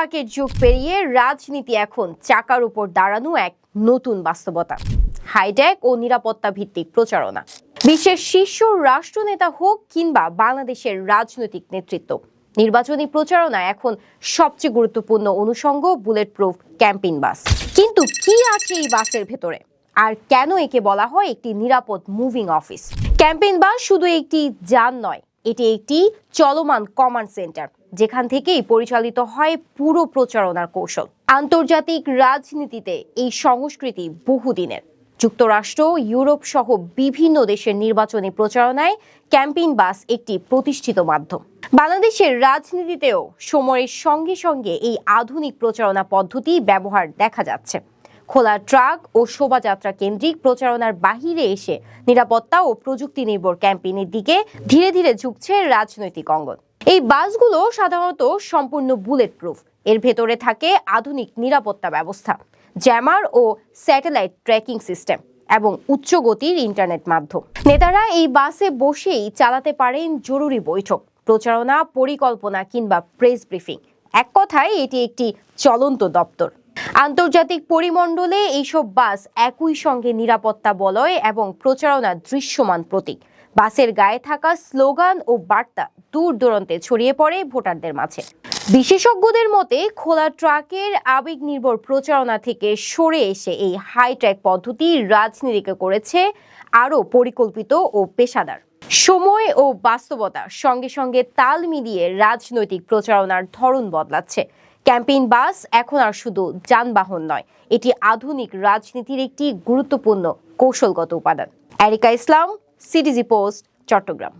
ট্রাকের যুগ পেরিয়ে রাজনীতি এখন চাকার উপর দাঁড়ানো এক নতুন বাস্তবতা। হাইটেক ও নিরাপত্তা ভিত্তিক প্রচারণা। বিশ্বের শীর্ষ রাষ্ট্রনেতা হোক কিংবা বাংলাদেশের রাজনৈতিক নেতৃত্ব, নির্বাচনী প্রচারণা এখন সবচেয়ে গুরুত্বপূর্ণ অনুষঙ্গ বুলেট প্রুফ ক্যাম্পেইন বাস। কিন্তু কি আছে এই বাসের ভেতরে, আর কেন একে বলা হয় একটি নিরাপদ মুভিং অফিস? ক্যাম্পেইন বাস শুধু একটি যান নয়, এটি একটি চলমান কমান্ড সেন্টার, যেখান থেকেই পরিচালিত হয় পুরো প্রচারণার কৌশল। আন্তর্জাতিক রাজনীতিতে এই সংস্কৃতি বহুদিনের। যুক্তরাষ্ট্র, ইউরোপ সহ বিভিন্ন দেশের নির্বাচনী প্রচারণায় ক্যাম্পেইন বাস একটি প্রতিষ্ঠিত মাধ্যম। বাংলাদেশের রাজনীতিতেও সময়ের সঙ্গে সঙ্গে এই আধুনিক প্রচারণা পদ্ধতি ব্যবহার দেখা যাচ্ছে। খোলা ট্রাক ও শোভাযাত্রা কেন্দ্রিক প্রচারণার বাহিরে এসে নিরাপত্তা ও প্রযুক্তি নির্ভর ক্যাম্পেইনের দিকে ধীরে ধীরে ঝুঁকছে রাজনৈতিক অঙ্গন। এই বাসগুলো সাধারণত সম্পূর্ণ বুলেট প্রুফ। এর ভেতরে থাকে আধুনিক নিরাপত্তা ব্যবস্থা, জ্যামার ও স্যাটেলাইট ট্র্যাকিং সিস্টেম এবং উচ্চ গতির ইন্টারনেট মাধ্যম। নেতারা এই বাসে বসেই চালাতে পারেন জরুরি বৈঠক, প্রচারণা, পরিকল্পনা কিংবা প্রেস ব্রিফিং। এক কথায় এটি একটি চলন্ত দপ্তর। আন্তর্জাতিক পরিমণ্ডলে এইসব বাস একই সঙ্গে নিরাপত্তা বলয় এবং প্রচারণার দৃশ্যমান প্রতীক। বাসের গায়ে থাকা স্লোগান ও বার্তা দূর দূরান্তে ছড়িয়ে পড়ে ভোটারদের মাঝে। বিশেষজ্ঞদের মতে, খোলা ট্রাকের আবেগ নির্ভর প্রচারণা থেকে সরে এসে এই হাইট্যাক পদ্ধতি রাজনীতিকে করেছে আরও পরিকল্পিত ও পেশাদার। সময় ও বাস্তবতার সঙ্গে সঙ্গে তাল মিলিয়ে রাজনৈতিক প্রচারণার ধরন বদলাচ্ছে। ক্যাম্পেইন বাস এখন আর শুধু যানবাহন নয়, এটি আধুনিক রাজনীতির একটি গুরুত্বপূর্ণ কৌশলগত উপাদান। এরিকা ইসলাম, সিটিজি পোস্ট, চট্টগ্রাম।